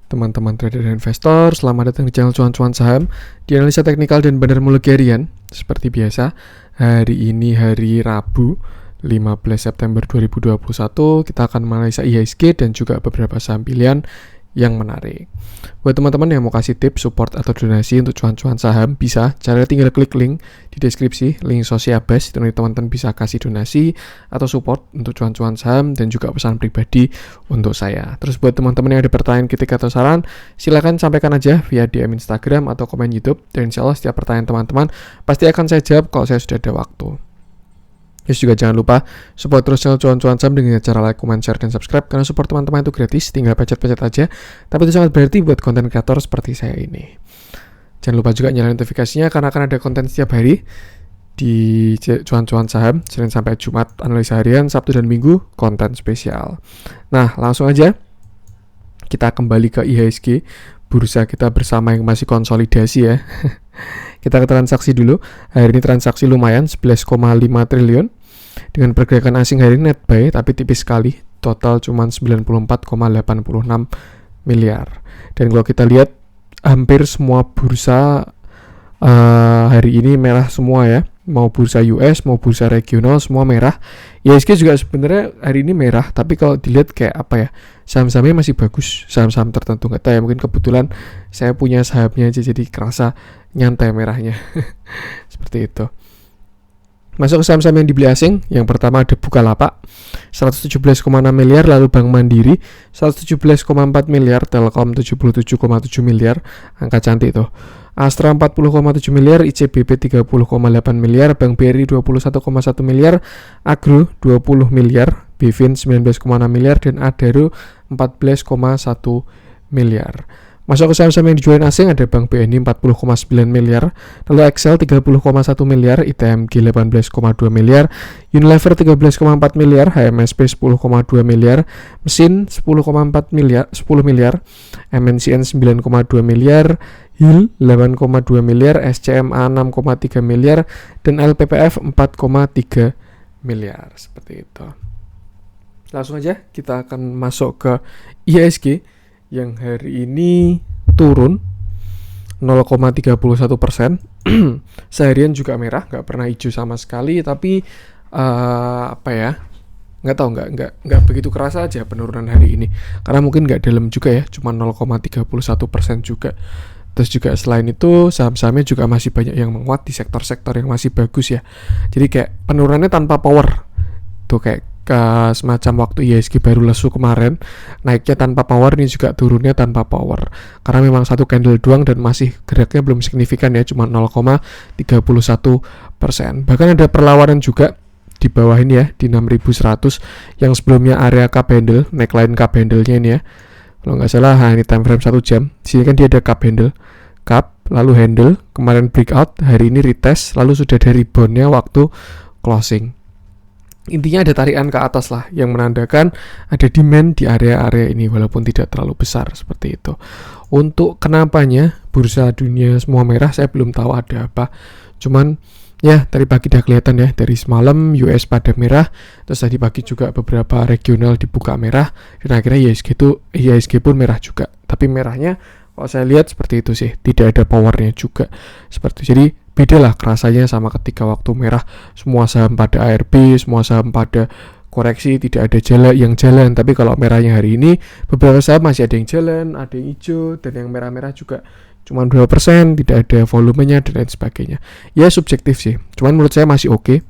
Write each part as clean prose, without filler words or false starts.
teman-teman trader dan investor, selamat datang di channel Cuan-Cuan Saham di analisa teknikal dan bandarmologi harian. Seperti biasa, hari ini hari Rabu 15 September 2021, kita akan menganalisa IHSG dan juga beberapa saham pilihan yang menarik. Buat teman-teman yang mau kasih tips, support, atau donasi untuk cuan-cuan saham, bisa caranya tinggal klik link di deskripsi, link Sosiabas, itu nanti teman-teman bisa kasih donasi atau support untuk cuan-cuan saham dan juga pesan pribadi untuk saya. Terus buat teman-teman yang ada pertanyaan, kritik, atau saran, silakan sampaikan aja via DM Instagram atau komen YouTube, dan insya Allah setiap pertanyaan teman-teman pasti akan saya jawab kalau saya sudah ada waktu. Terus juga jangan lupa support terus channel Cuan-Cuan Saham dengan cara like, comment, share, dan subscribe, karena support teman-teman itu gratis, tinggal pencet-pencet aja, tapi itu sangat berarti buat konten kreator seperti saya ini. Jangan lupa juga nyalain notifikasinya, karena akan ada konten setiap hari di Cuan-Cuan Saham, Senin sampai Jumat analisa harian, Sabtu dan Minggu konten spesial. Nah, langsung aja kita kembali ke IHSG, bursa kita bersama yang masih konsolidasi ya. Kita ke transaksi dulu. Hari ini transaksi lumayan 11,5 triliun. Dengan pergerakan asing hari ini net buy tapi tipis sekali, total cuma 94,86 miliar. Dan kalau kita lihat hampir semua bursa hari ini merah semua ya. Mau bursa US, mau bursa regional, semua merah. IHSG juga sebenarnya hari ini merah, tapi kalau dilihat kayak apa ya, saham-sahamnya masih bagus, saham-saham tertentu nggak tahu ya, mungkin kebetulan saya punya sahamnya aja jadi kerasa nyantai merahnya. Seperti itu. Masuk ke saham-saham yang dibeli asing. Yang pertama ada Bukalapak 117,6 miliar, lalu Bank Mandiri 117,4 miliar, Telkom 77,7 miliar, angka cantik tuh. Astra 40,7 miliar, ICBP 30,8 miliar, Bank BRI 21,1 miliar, Agro 20 miliar, Bivin 19,6 miliar, dan Adaro 14,1 miliar. Masuk ke saham-saham yang dijualin asing ada Bank BNI 40,9 miliar, lalu Excel 30,1 miliar, ITMG 18,2 miliar, Unilever 13,4 miliar, HMSP 10,2 miliar, Mesin 10,4 miliar, 10 miliar, MNCN 9,2 miliar, HIL 8,2 miliar, SCMA 6,3 miliar, dan LPPF 4,3 miliar. Seperti itu. Langsung aja kita akan masuk ke IHSG yang hari ini turun 0,31%. Seharian juga merah, nggak pernah hijau sama sekali, tapi apa ya, nggak tahu, nggak begitu kerasa aja penurunan hari ini, karena mungkin nggak dalam juga ya, cuma 0,31% juga. Terus juga selain itu saham-sahamnya juga masih banyak yang menguat di sektor-sektor yang masih bagus ya. Jadi kayak penurunannya tanpa power tuh, kayak semacam waktu IHSG baru lesu kemarin, naiknya tanpa power, ini juga turunnya tanpa power, karena memang satu candle doang dan masih geraknya belum signifikan ya, cuma 0,31%. Bahkan ada perlawanan juga di bawah ini ya, di 6100 yang sebelumnya area cup handle, neckline cup handle-nya ini ya, kalau nggak salah ini time frame 1 jam. Di sini kan dia ada cup handle, cup, lalu handle, kemarin breakout, hari ini retest, lalu sudah ada rebound-nya waktu closing. Intinya ada tarikan ke atas lah, yang menandakan ada demand di area-area ini walaupun tidak terlalu besar, seperti itu. Untuk kenapanya bursa dunia semua merah, saya belum tahu ada apa. Cuman ya tadi pagi udah kelihatan ya, dari semalam US pada merah, terus tadi pagi juga beberapa regional dibuka merah, dan akhirnya IHSG pun merah juga. Tapi merahnya kalau saya lihat seperti itu sih, tidak ada powernya juga seperti itu. Jadi beda lah kerasanya sama ketika waktu merah semua saham pada ARB, semua saham pada koreksi, tidak ada yang jalan. Tapi kalau merahnya hari ini beberapa saham masih ada yang jalan, ada yang hijau, dan yang merah-merah juga cuma 2%, tidak ada volumenya dan lain sebagainya. Ya subjektif sih, cuman menurut saya masih oke.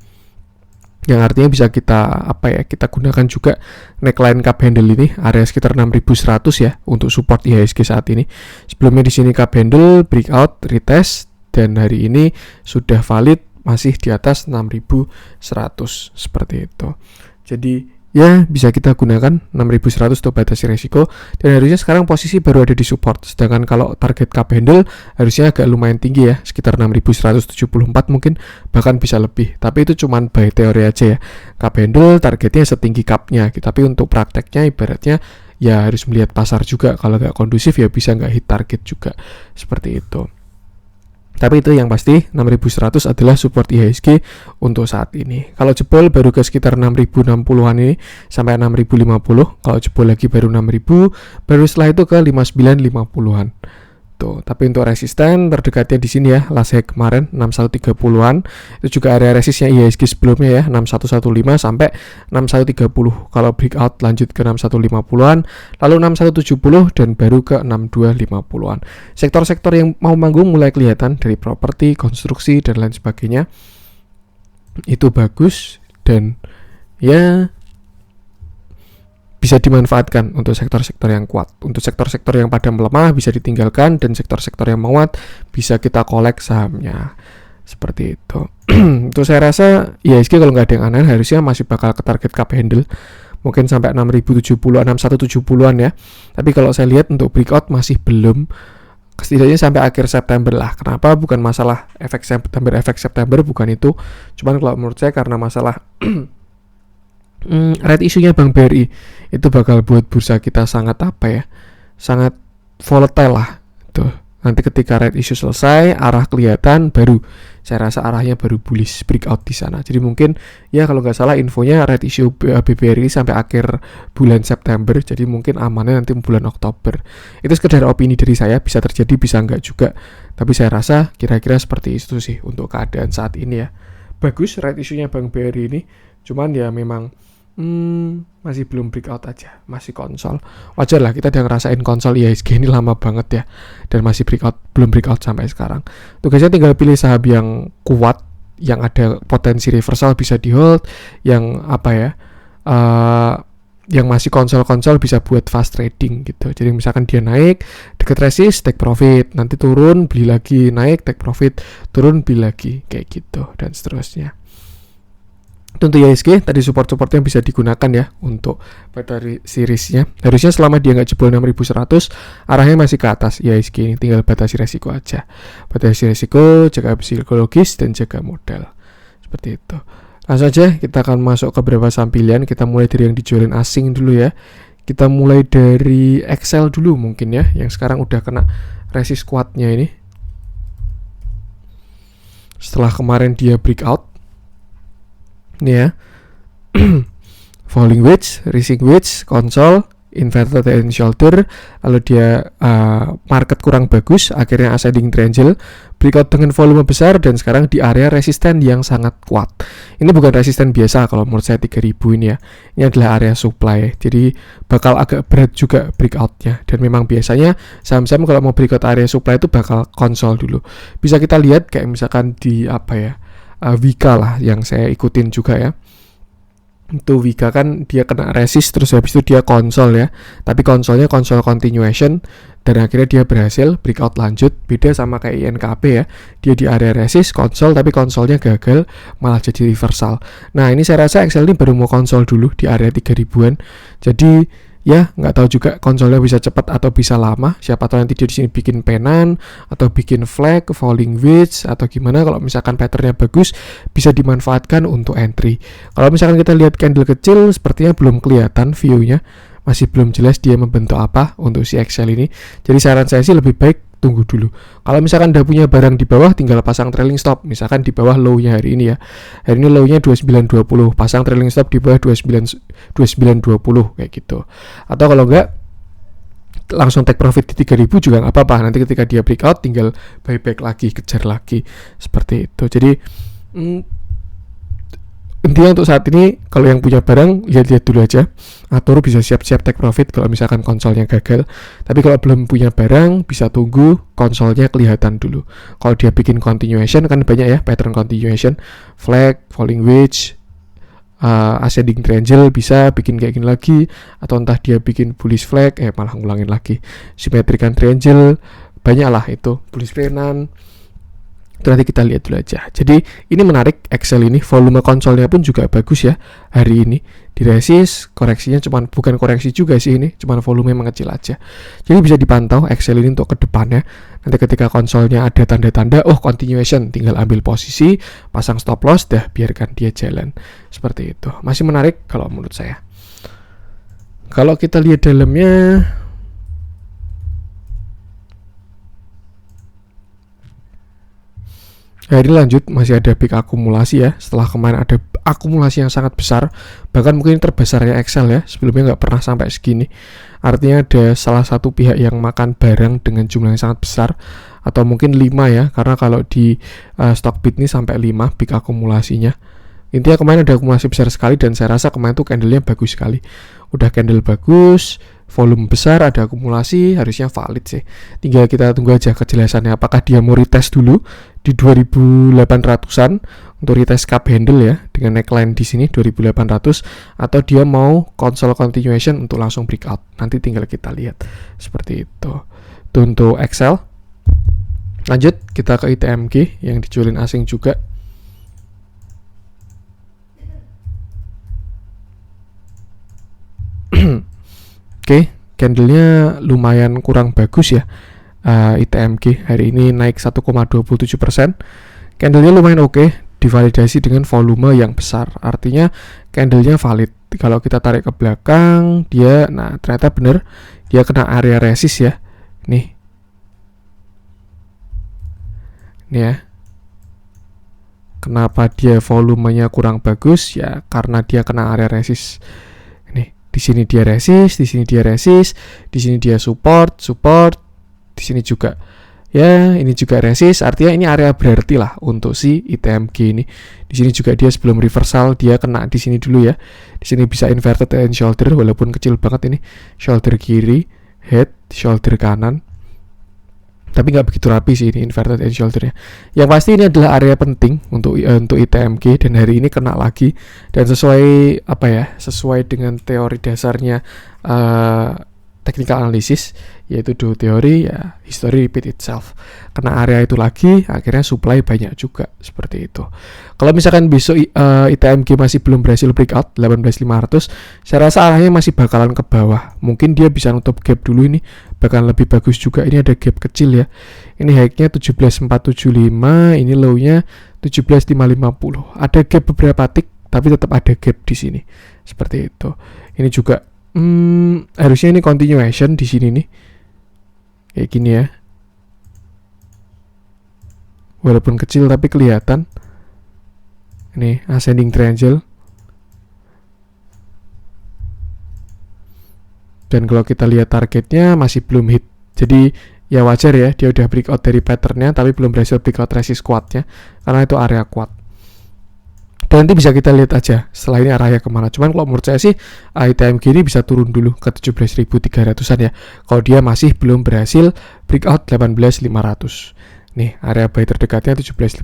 Yang artinya bisa kita gunakan juga neckline cup handle ini, area sekitar 6100 ya, untuk support IHSG saat ini. Sebelumnya di sini cup handle, breakout, retest, dan hari ini sudah valid masih di atas 6100 seperti itu. Jadi ya bisa kita gunakan 6100 untuk batasi resiko, dan harusnya sekarang posisi baru ada di support. Sedangkan kalau target cup handle harusnya agak lumayan tinggi ya, sekitar 6174 mungkin, bahkan bisa lebih. Tapi itu cuman by teori aja ya. Cup handle targetnya setinggi cupnya, tapi untuk prakteknya ibaratnya ya harus melihat pasar juga. Kalau nggak kondusif ya bisa nggak hit target juga, seperti itu. Tapi itu yang pasti 6100 adalah support IHSG untuk saat ini. Kalau jebol baru ke sekitar 6060-an ini sampai 6050. Kalau jebol lagi baru 6000, baru setelah itu ke 5950-an. Tuh, tapi untuk resisten terdekatnya di sini ya, last high kemarin 6130-an. Itu juga area resistnya IHSG sebelumnya ya, 6115 sampai 6130. Kalau breakout lanjut ke 6150-an, lalu 6170 dan baru ke 6250-an. Sektor-sektor yang mau manggung mulai kelihatan dari properti, konstruksi dan lain sebagainya. Itu bagus dan ya bisa dimanfaatkan untuk sektor-sektor yang kuat. Untuk sektor-sektor yang pada melemah bisa ditinggalkan, dan sektor-sektor yang menguat bisa kita kolek sahamnya. Seperti itu. Untuk saya rasa IHSG kalau nggak ada yang aneh harusnya masih bakal ke target cup handle. Mungkin sampai 6070-an, 6170-an ya. Tapi kalau saya lihat untuk breakout masih belum. Setidaknya sampai akhir September lah. Kenapa? Bukan masalah efek September bukan itu. Cuman kalau menurut saya karena masalah red isunya Bank BRI itu bakal buat bursa kita sangat sangat volatile lah tuh. Nanti ketika red issue selesai, arah kelihatan, baru saya rasa arahnya baru bullish breakout di sana. Jadi mungkin ya kalau nggak salah infonya red issue BBRI sampai akhir bulan September, jadi mungkin amannya nanti bulan Oktober. Itu sekedar opini dari saya, bisa terjadi bisa nggak juga, tapi saya rasa kira-kira seperti itu sih untuk keadaan saat ini ya. Bagus red issue-nya Bank BRI ini, cuman ya memang masih belum breakout aja, masih konsol. Wajar lah, kita udah ngerasain konsol IHSG ini lama banget ya, dan masih belum breakout sampai sekarang. Tugasnya tinggal pilih saham yang kuat, yang ada potensi reversal bisa di hold, yang yang masih konsol bisa buat fast trading gitu. Jadi misalkan dia naik deket resist, take profit, nanti turun beli lagi, naik take profit, turun beli lagi, kayak gitu dan seterusnya. Untuk IHSG tadi support-supportnya bisa digunakan ya untuk pada seriesnya. Harusnya selama dia nggak jebol 6100, arahnya masih ke atas IHSG ini, tinggal batasi resiko aja. Batasi resiko, jaga psikologis dan jaga modal. Seperti itu. Langsung aja kita akan masuk ke beberapa saham pilihan. Kita mulai dari yang dijualin asing dulu ya. Kita mulai dari Excel dulu mungkin ya, yang sekarang udah kena resist kuatnya ini. Setelah kemarin dia breakout ini ya, falling wedge, rising wedge, konsol, inverted head and shoulder, lalu dia market kurang bagus, akhirnya ascending triangle, breakout dengan volume besar, dan sekarang di area resisten yang sangat kuat. Ini bukan resisten biasa kalau menurut saya 3000 ini ya, ini adalah area supply, jadi bakal agak berat juga breakoutnya, dan memang biasanya saham-saham kalau mau breakout area supply itu bakal konsol dulu. Bisa kita lihat kayak misalkan di Wika lah yang saya ikutin juga ya. Itu Wika kan dia kena resist terus habis itu dia konsol ya. Tapi konsolnya konsol continuation dan akhirnya dia berhasil breakout lanjut. Beda sama kayak INKP ya. Dia di area resist konsol tapi konsolnya gagal malah jadi reversal. Nah, ini saya rasa Excel ini baru mau konsol dulu di area 3000-an. Jadi ya nggak tahu juga konsolnya bisa cepat atau bisa lama. Siapa tahu nanti dia di sini bikin penan atau bikin flag, falling wedge atau gimana. Kalau misalkan patternnya bagus bisa dimanfaatkan untuk entry. Kalau misalkan kita lihat candle kecil sepertinya belum kelihatan view-nya, masih belum jelas dia membentuk apa untuk si Excel ini. Jadi saran saya sih lebih baik tunggu dulu. Kalau misalkan udah punya barang di bawah tinggal pasang trailing stop. Misalkan di bawah low-nya hari ini ya. Hari ini low-nya 2920, pasang trailing stop di bawah 2920 kayak gitu. Atau kalau enggak langsung take profit di 3000 juga nggak apa-apa. Nanti ketika dia breakout tinggal buyback lagi, kejar lagi. Seperti itu. Jadi intinya untuk saat ini kalau yang punya barang lihat-lihat dulu aja, atau bisa siap-siap take profit kalau misalkan konsolnya gagal. Tapi kalau belum punya barang bisa tunggu konsolnya kelihatan dulu. Kalau dia bikin continuation kan banyak ya pattern continuation, flag, falling wedge, ascending triangle bisa bikin kayak gini lagi, atau entah dia bikin bullish flag malah ngulangin lagi, symmetrical triangle, banyak lah itu, bullish penan. Itu nanti kita lihat dulu aja. Jadi ini menarik Excel ini, volume konsolnya pun juga bagus ya hari ini. Di resist koreksinya bukan koreksi juga sih ini, cuman volume mengecil aja. Jadi bisa dipantau Excel ini untuk ke depannya. Nanti ketika konsolnya ada tanda-tanda continuation, tinggal ambil posisi, pasang stop loss, dah biarkan dia jalan. Seperti itu. Masih menarik kalau menurut saya. Kalau kita lihat dalamnya, Hari ini lanjut, masih ada big akumulasi ya. Setelah kemarin ada akumulasi yang sangat besar, bahkan mungkin terbesarnya Excel ya, sebelumnya nggak pernah sampai segini. Artinya ada salah satu pihak yang makan barang dengan jumlah yang sangat besar, atau mungkin 5 ya, karena kalau di Stockbit ini sampai 5 big akumulasinya. Intinya kemarin ada akumulasi besar sekali, dan saya rasa kemarin tuh candlenya bagus sekali. Udah candle bagus, volume besar, ada akumulasi, harusnya valid sih. Tinggal kita tunggu aja kejelasannya, apakah dia mau retest dulu di 2800-an untuk retest cup handle ya, dengan neckline di sini 2800, atau dia mau console continuation untuk langsung breakout. Nanti tinggal kita lihat seperti itu. Itu untuk Excel. Lanjut kita ke ITMG yang dijualin asing juga. Oke, candlenya lumayan kurang bagus ya. ITMG hari ini naik 1,27%. Candlenya lumayan oke, divalidasi dengan volume yang besar. Artinya candlenya valid. Kalau kita tarik ke belakang, dia, nah ternyata bener, dia kena area resist ya. Nih ya. Kenapa dia volumenya kurang bagus? Ya karena dia kena area resist. Di sini dia resist, di sini dia resist, di sini dia support, di sini juga. Ya, ini juga resist. Artinya ini area berarti lah untuk si ITMG ini. Di sini juga dia sebelum reversal dia kena di sini dulu ya. Di sini bisa inverted and shoulder walaupun kecil banget ini. Shoulder kiri, head, shoulder kanan. Tapi nggak begitu rapi sih ini inverted and shouldernya. Yang pasti ini adalah area penting untuk ITMG, dan hari ini kena lagi, dan sesuai dengan teori dasarnya technical analysis, yaitu dua teori ya, history repeat itself. Kena area itu lagi, akhirnya supply banyak juga seperti itu. Kalau misalkan besok ITMG masih belum berhasil breakout 18.500, saya rasa arahnya masih bakalan ke bawah. Mungkin dia bisa nutup gap dulu ini, bahkan lebih bagus juga. Ini ada gap kecil ya. Ini high-nya 17.475, ini low-nya 17.550. Ada gap beberapa tick, tapi tetap ada gap di sini. Seperti itu. Ini juga harusnya ini continuation di sini nih. Kayak gini ya. Walaupun kecil tapi kelihatan. Ini ascending triangle. Dan kalau kita lihat targetnya masih belum hit. Jadi ya wajar ya, dia udah breakout dari patternnya tapi belum berhasil breakout resist kuatnya, karena itu area kuat. Dan nanti bisa kita lihat aja setelah ini arahnya kemana. Cuman kalau menurut saya sih ITMG ini bisa turun dulu ke 17.300an ya, kalau dia masih belum berhasil breakout 18.500. Nih area buy terdekatnya 17.500.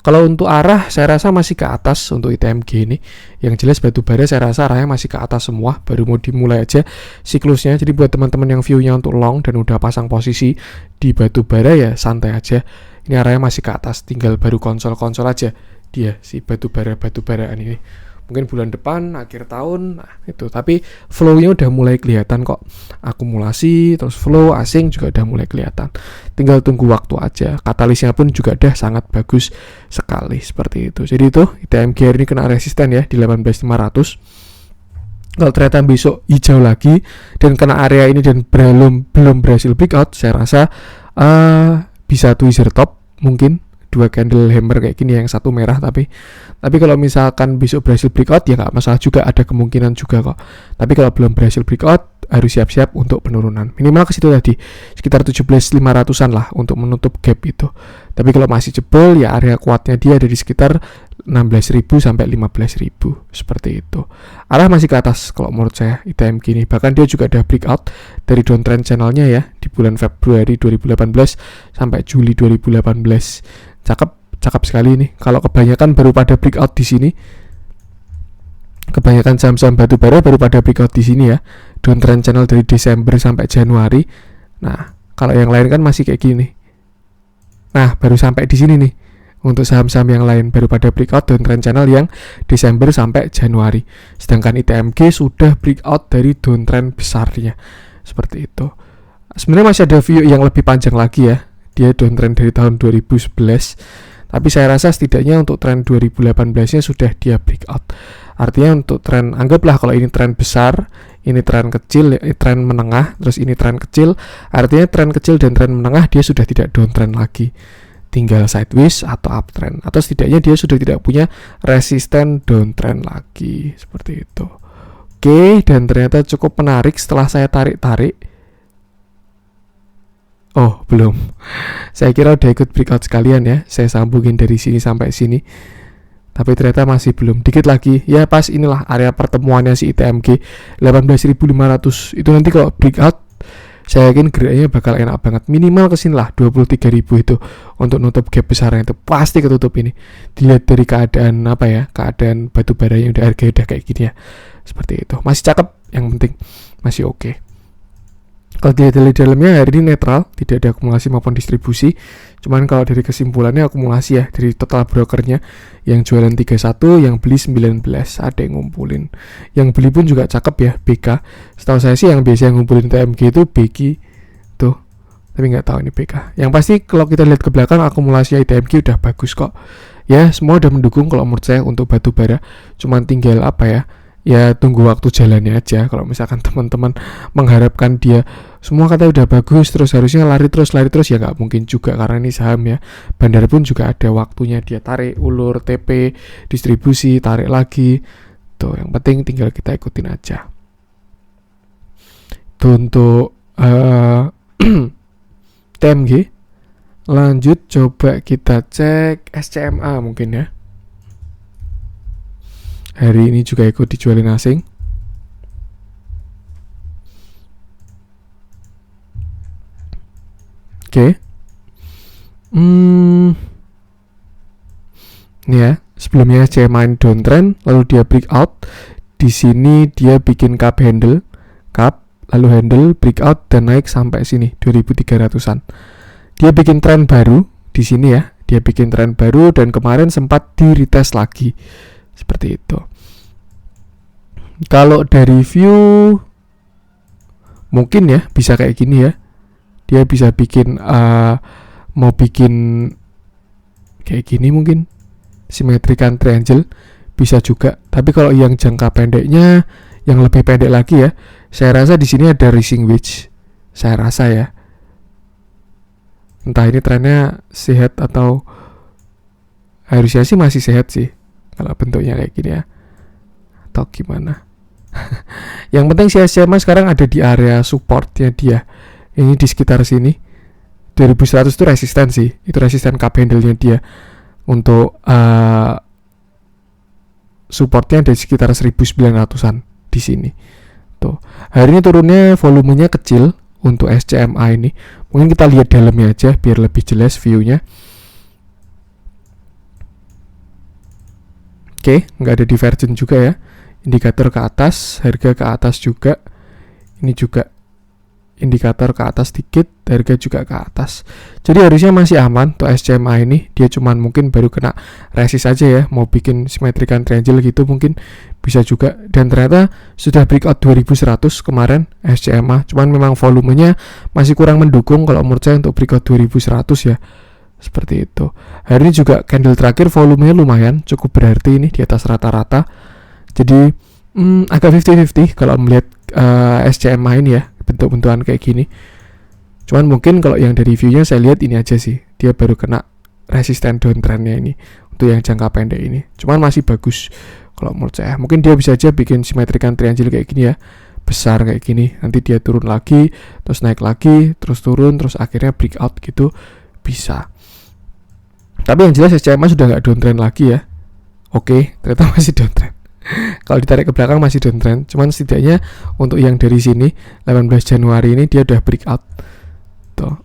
Kalau untuk arah saya rasa masih ke atas untuk ITMG ini. Yang jelas batubara saya rasa arahnya masih ke atas semua, baru mau dimulai aja siklusnya. Jadi buat teman-teman yang view-nya untuk long dan udah pasang posisi di batubara ya santai aja. Ini arahnya masih ke atas, tinggal baru konsol-konsol aja dia si batu-baraan ini. Mungkin bulan depan, akhir tahun, nah itu. Tapi flow-nya udah mulai kelihatan kok. Akumulasi, terus flow asing juga udah mulai kelihatan. Tinggal tunggu waktu aja. Katalisnya pun juga udah sangat bagus sekali seperti itu. Jadi itu ITMG ini kena resisten ya di 18.500. Kalau ternyata besok hijau lagi dan kena area ini dan belum berhasil breakout, saya rasa bisa tweezer top mungkin. 2 candle hammer kayak gini, yang satu merah, tapi kalau misalkan besok berhasil breakout ya nggak masalah juga, ada kemungkinan juga kok. Tapi kalau belum berhasil breakout harus siap-siap untuk penurunan, minimal ke situ tadi sekitar 17.500an lah untuk menutup gap itu. Tapi kalau masih jebol ya area kuatnya dia ada di sekitar 16.000 sampai 15.000 seperti itu. Arah masih ke atas kalau menurut saya ITMG ini. Bahkan dia juga ada breakout dari downtrend channelnya ya di bulan Februari 2018 sampai Juli 2018. Cakep sekali ini. Kalau kebanyakan baru pada breakout di sini. Kebanyakan saham-saham batubara baru pada breakout di sini ya. Downtrend channel dari Desember sampai Januari. Nah, kalau yang lain kan masih kayak gini. Nah, baru sampai di sini nih. Untuk saham-saham yang lain baru pada breakout downtrend channel yang Desember sampai Januari. Sedangkan ITMG sudah breakout dari downtrend besarnya. Seperti itu. Sebenarnya masih ada view yang lebih panjang lagi ya. Dia downtrend dari tahun 2011. Tapi saya rasa setidaknya untuk tren 2018-nya sudah dia breakout. Artinya untuk tren, anggaplah kalau ini tren besar, ini tren kecil, tren menengah, terus ini tren kecil. Artinya tren kecil dan tren menengah dia sudah tidak downtrend lagi. tinggal sideways atau uptrend, atau setidaknya dia sudah tidak punya resisten downtrend lagi, seperti itu. Oke, dan ternyata cukup menarik setelah saya tarik-tarik. Oh, belum. Saya kira udah ikut breakout sekalian ya. Saya sambungin dari sini sampai sini. Tapi ternyata masih belum. Dikit lagi. Ya pas inilah area pertemuannya si ITMG 18.500. Itu nanti kalau breakout, saya yakin geraknya bakal enak banget. Minimal kesini lah 23.000 itu untuk nutup gap besarnya itu pasti ketutup ini. Dilihat dari keadaan apa ya, keadaan batu bara yang udah harga udah kayak gini ya. Seperti itu. Masih cakep, yang penting masih oke. Kalau dilihat dari dalamnya hari ini netral, tidak ada akumulasi maupun distribusi. Cuman kalau dari kesimpulannya akumulasi ya, dari total brokernya yang jualan 31, yang beli 19, ada yang ngumpulin. Yang beli pun juga cakep ya, BK. Setahu saya sih yang biasa ngumpulin TMG itu BK tuh, tapi nggak tahu ini BK. Yang pasti kalau kita lihat ke belakang akumulasi ITMG udah bagus kok. Ya semua udah mendukung kalau menurut saya untuk batu bara. Cuman tinggal apa ya tunggu waktu jalannya aja. Kalau misalkan teman-teman mengharapkan dia semua kata udah bagus terus harusnya lari terus ya nggak mungkin juga, karena ini saham ya. Bandar pun juga ada waktunya, dia tarik ulur TP distribusi, tarik lagi tuh. Yang penting tinggal kita ikutin aja tuh. Untuk TMG lanjut, coba kita cek SCMA mungkin ya. Hari ini juga ikut dijualin asing. Oke. Ini ya, sebelumnya SCMA downtrend, lalu dia breakout. Di sini dia bikin cup handle, lalu handle, breakout dan naik sampai sini 2300-an. Dia bikin tren baru di sini ya. Dia bikin tren baru dan kemarin sempat di retest lagi. Seperti itu. Kalau dari view mungkin ya bisa kayak gini ya. Dia bisa bikin mau bikin kayak gini mungkin. Symmetrical triangle bisa juga. Tapi kalau yang jangka pendeknya, yang lebih pendek lagi ya, saya rasa di sini ada rising wedge. Saya rasa ya. Entah ini trennya sehat atau harusnya sih masih sehat sih. Kalau bentuknya kayak gini ya, atau gimana. Yang penting si SCMA sekarang ada di area supportnya dia. Ini di sekitar sini 2100 itu resisten sih. Itu resisten cup handle-nya dia. Untuk supportnya ada di sekitar 1900-an di sini. Tuh. Hari ini turunnya volumenya kecil untuk SCMA ini. Mungkin kita lihat dalamnya aja biar lebih jelas view-nya. Oke, nggak ada divergent juga ya. Indikator ke atas, harga ke atas juga. Ini juga indikator ke atas dikit, harga juga ke atas. Jadi harusnya masih aman tuh SCMA ini. Dia cuman mungkin baru kena resist aja ya. Mau bikin symmetrical triangle gitu mungkin bisa juga. Dan ternyata sudah breakout 2100 kemarin SCMA. Cuman memang volumenya masih kurang mendukung kalau menurut saya untuk breakout 2100 ya. Seperti itu. Hari ini juga candle terakhir volumenya lumayan, cukup berarti ini di atas rata-rata. Jadi agak 50-50 kalau melihat SCMA ini ya, bentuk-bentukan kayak gini. Cuman mungkin kalau yang dari view-nya saya lihat ini aja sih, dia baru kena resisten downtrend-nya ini untuk yang jangka pendek ini. Cuman masih bagus kalau menurut saya. Mungkin dia bisa aja bikin symmetrical triangle kayak gini ya, besar kayak gini. Nanti dia turun lagi, terus naik lagi, terus turun, terus akhirnya breakout gitu bisa. Tapi yang jelas SCMA sudah nggak downtrend lagi ya. Oke, ternyata masih downtrend. Kalau ditarik ke belakang masih downtrend. Cuman setidaknya untuk yang dari sini 18 Januari ini dia udah breakout. Tuh.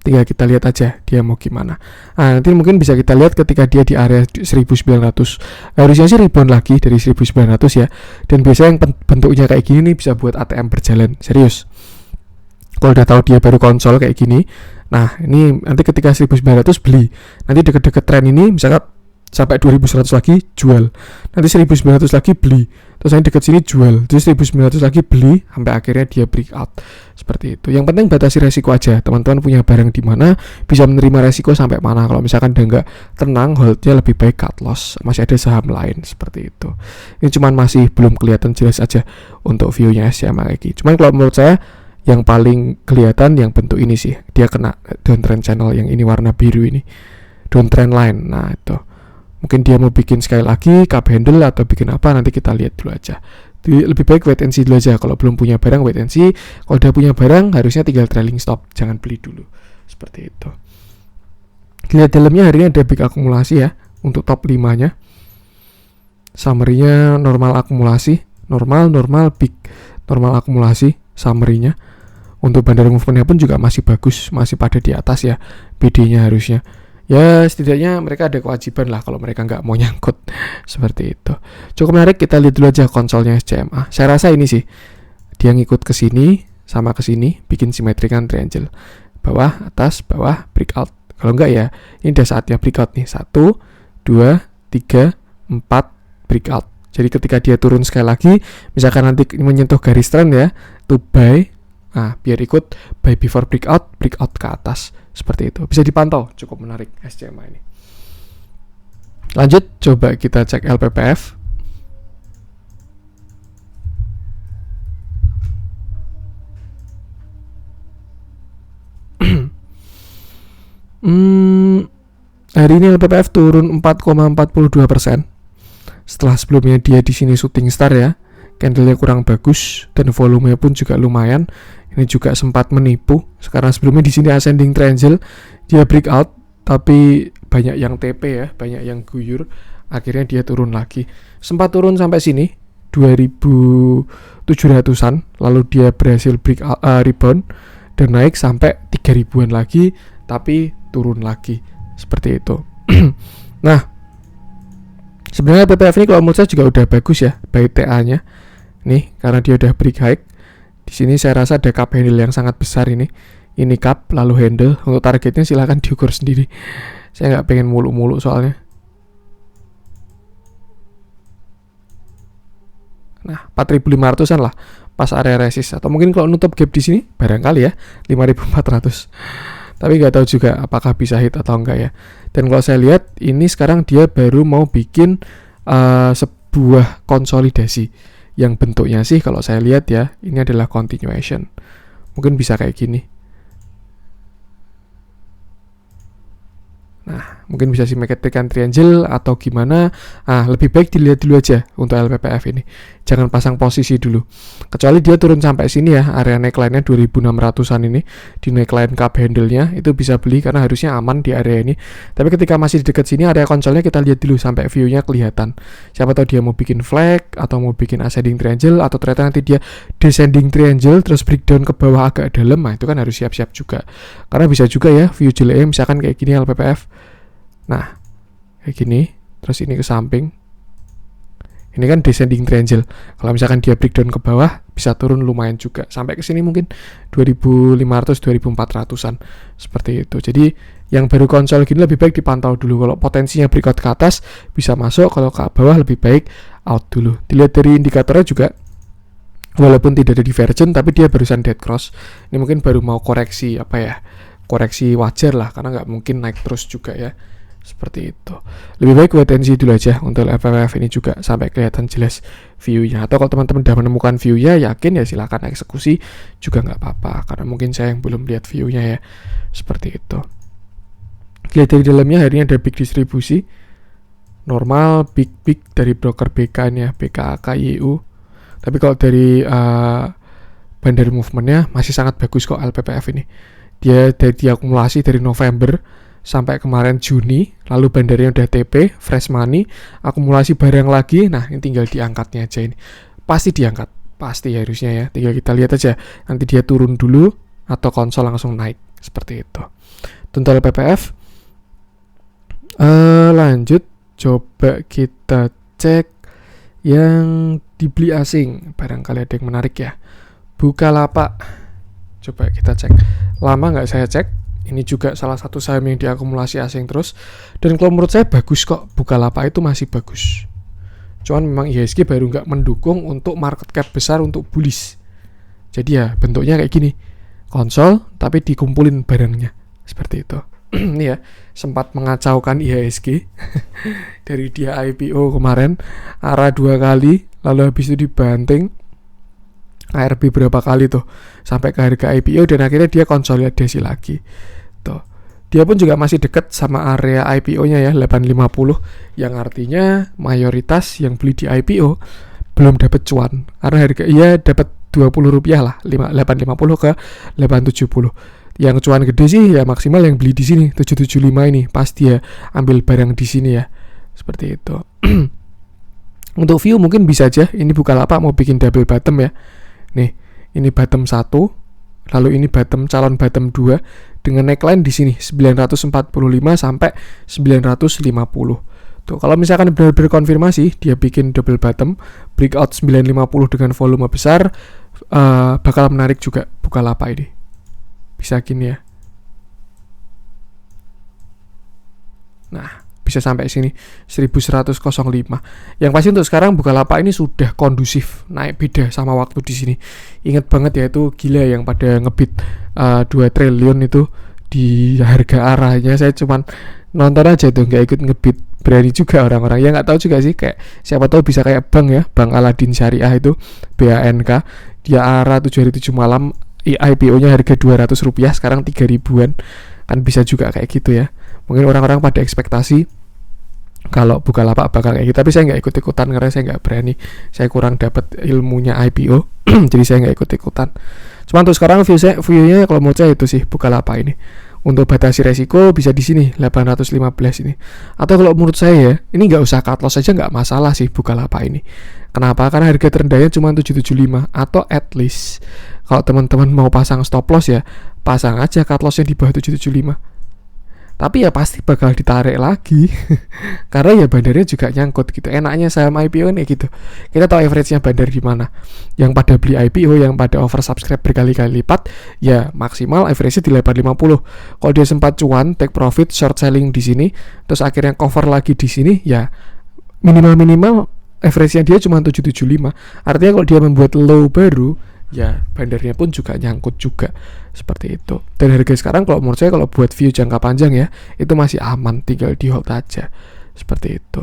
Tinggal kita lihat aja dia mau gimana. Nah, nanti mungkin bisa kita lihat ketika dia di area 1900. Harusnya sih rebound lagi dari 1900 ya. Dan biasanya yang bentuknya kayak gini nih bisa buat ATM berjalan. Serius. Kalau udah tahu dia baru konsol kayak gini, nah ini nanti ketika 1900 beli, nanti deket-deket tren ini misalkan sampai 2100 lagi jual, nanti 1900 lagi beli, terus yang deket sini jual, terus 1900 lagi beli sampai akhirnya dia breakout. Seperti itu. Yang penting batasi resiko aja, teman-teman punya barang di mana, bisa menerima resiko sampai mana. Kalau misalkan udah nggak tenang, holdnya lebih baik cut loss. Masih ada saham lain seperti itu. Ini cuman masih belum kelihatan jelas aja untuk view-nya SCMA lagi. Cuman kalau menurut saya yang paling kelihatan yang bentuk ini sih, dia kena downtrend channel yang ini warna biru ini. downtrend line. Nah itu mungkin dia mau bikin sekali lagi cup handle atau bikin apa, nanti kita lihat dulu aja. Jadi lebih baik wait and see dulu aja. Kalau belum punya barang wait and see, kalau udah punya barang harusnya tinggal trailing stop, jangan beli dulu, seperti itu. Lihat dalamnya hari ini ada big akumulasi ya untuk top 5 nya. Summary-nya normal akumulasi, normal big, normal akumulasi summary-nya. Untuk bandar movement-nya pun juga masih bagus, masih pada di atas ya BD-nya harusnya. Ya setidaknya mereka ada kewajiban lah kalau mereka nggak mau nyangkut seperti itu. Cukup menarik, kita lihat dulu aja konsolnya SCMA. Saya rasa ini sih dia ngikut ke sini sama ke sini, bikin simetrikan triangle, bawah atas bawah breakout. Kalau enggak ya ini udah saatnya breakout nih, 1 2 3 4 breakout. Jadi ketika dia turun sekali lagi, misalkan nanti menyentuh garis trend ya, tuh buy. Nah, biar ikut buy before breakout ke atas. Seperti itu. Bisa dipantau, cukup menarik SCMA ini. Lanjut, coba kita cek LPPF. Hari ini LPPF turun 4,42%. Setelah sebelumnya dia di sini shooting star ya. Candle-nya kurang bagus dan volumenya pun juga lumayan. Ini juga sempat menipu. Sekarang sebelumnya di sini ascending triangle, dia breakout, tapi banyak yang TP ya, banyak yang guyur. Akhirnya dia turun lagi. Sempat turun sampai sini 2.700-an, lalu dia berhasil rebound dan naik sampai 3.000-an lagi, tapi turun lagi. Seperti itu. Nah, sebenarnya PPF ini kalau menurut saya juga udah bagus ya, baik TA-nya. Nih, karena dia udah break high. Di sini saya rasa ada cup handle yang sangat besar ini. Ini cup lalu handle. Untuk targetnya silahkan diukur sendiri. Saya nggak pengen muluk-muluk soalnya. Nah, 4.500-an lah pas area resist, atau mungkin kalau nutup gap di sini barangkali ya 5.400. Tapi nggak tahu juga apakah bisa hit atau enggak ya. Dan kalau saya lihat ini sekarang dia baru mau bikin sebuah konsolidasi. Yang bentuknya sih kalau saya lihat ya, ini adalah continuation. Mungkin bisa kayak gini. Nah, mungkin bisa simetrikan triangle atau gimana. Lebih baik dilihat dulu aja untuk LPPF ini. Jangan pasang posisi dulu. Kecuali dia turun sampai sini ya, area neckline-nya 2600-an ini. Di neckline cup handle-nya itu bisa beli karena harusnya aman di area ini. Tapi ketika masih di dekat sini area konsolnya, kita lihat dulu sampai view-nya kelihatan. Siapa tahu dia mau bikin flag atau mau bikin ascending triangle, atau ternyata nanti dia descending triangle terus breakdown ke bawah agak dalam. Nah, itu kan harus siap-siap juga. Karena bisa juga ya view jeleknya misalkan kayak gini LPPF. Nah, kayak gini, terus ini ke samping. Ini kan descending triangle. Kalau misalkan dia breakdown ke bawah, bisa turun lumayan juga. Sampai ke sini mungkin 2.500-2.400-an. Seperti itu. Jadi, yang baru konsol gini lebih baik dipantau dulu. Kalau potensinya breakout ke atas, bisa masuk. Kalau ke bawah, lebih baik out dulu. Dilihat dari indikatornya juga, walaupun tidak ada divergent, tapi dia barusan dead cross. Ini mungkin baru mau koreksi, koreksi wajar lah. Karena nggak mungkin naik terus juga ya. Seperti itu. Lebih baik wait and see dulu aja untuk LPPF ini juga sampai kelihatan jelas view-nya. Atau kalau teman-teman sudah menemukan view-nya, yakin ya silakan eksekusi juga nggak apa-apa. Karena mungkin saya yang belum lihat view-nya ya. Seperti itu. Lihat dari dalamnya, hari ini ada big distribusi. Normal, big dari broker BK ini ya, BKAK YU. Tapi kalau dari bandar movement-nya masih sangat bagus kok LPPF ini. Dia dari diakumulasi dari November sampai kemarin Juni, lalu bandarnya udah TP, fresh money, akumulasi barang lagi. Nah, ini tinggal diangkatnya aja ini. Pasti diangkat, pasti harusnya ya. Tinggal kita lihat aja, nanti dia turun dulu atau konsol langsung naik, seperti itu. Untuk LPPF. Lanjut, coba kita cek yang dibeli asing. Barangkali ada yang menarik ya. Bukalapak. Coba kita cek. Lama nggak saya cek. Ini juga salah satu saham yang diakumulasi asing terus. Dan kalau menurut saya bagus kok. Bukalapak itu masih bagus. Cuman memang IHSG baru nggak mendukung untuk market cap besar untuk bullish. Jadi ya bentuknya kayak gini. Konsol tapi dikumpulin barangnya. Seperti itu. Ini ya, sempat mengacaukan IHSG. Dari dia IPO kemarin. ARA 2 kali. Lalu habis itu dibanting. ARB berapa kali tuh. Sampai ke harga IPO dan akhirnya dia konsolidasi lagi. Tuh. Dia pun juga masih dekat sama area IPO-nya ya, 850, yang artinya mayoritas yang beli di IPO belum dapat cuan. Karena harga ia dapat Rp20 lah, 850 ke 870. Yang cuan gede sih ya maksimal yang beli di sini 775 ini, pas dia ambil barang di sini ya. Seperti itu. Untuk view mungkin bisa aja ini Bukalapak mau bikin double bottom ya. Nih, ini bottom 1, lalu ini calon bottom 2 dengan neckline di sini 945 sampai 950. Tuh, kalau misalkan benar-benar konfirmasi dia bikin double bottom, breakout 950 dengan volume besar, bakal menarik juga Bukalapak ini. Bisa gini ya. Nah, bisa sampai sini 1105. Yang pasti untuk sekarang Bukalapak ini sudah kondusif, naik beda sama waktu di sini. Ingat banget ya, itu gila yang pada ngebit 2 triliun itu di harga arahnya. Saya cuman nonton aja tuh, nggak ikut ngebit. Berani juga orang-orang yang nggak tahu juga sih, kayak siapa tahu bisa kayak bank ya, Bank Aladin Syariah itu BANK, dia arah 7 hari 7 malam IPO-nya harga Rp200, sekarang 3.000-an. Kan bisa juga kayak gitu ya. Mungkin orang-orang pada ekspektasi kalau Bukalapak bakal kayak gitu, tapi saya nggak ikut-ikutan karena saya nggak berani, saya kurang dapat ilmunya IPO. Jadi saya nggak ikut-ikutan. Cuma untuk sekarang view-nya kalau menurut saya itu sih Bukalapak ini. Untuk batasi resiko bisa di sini 815 ini. Atau kalau menurut saya ya, ini nggak usah cut loss aja, nggak masalah sih Bukalapak ini. Kenapa? Karena harga terendahnya cuma 775, atau at least kalau teman-teman mau pasang stop loss ya, pasang aja cut lossnya di bawah 775. Tapi ya pasti bakal ditarik lagi karena ya bandarnya juga nyangkut gitu. Enaknya saham IPO nih gitu, kita tahu average-nya bandar di mana. Yang pada beli IPO, yang pada oversubscribe berkali-kali lipat, ya maksimal average-nya di 850. Kalau dia sempat cuan, take profit, short selling di sini, terus akhirnya cover lagi di sini, ya minimal average-nya dia cuma 775. Artinya kalau dia membuat low baru, ya bandarnya pun juga nyangkut juga, seperti itu. Dan harga sekarang kalau menurut saya kalau buat view jangka panjang ya, itu masih aman, tinggal di hold aja, seperti itu.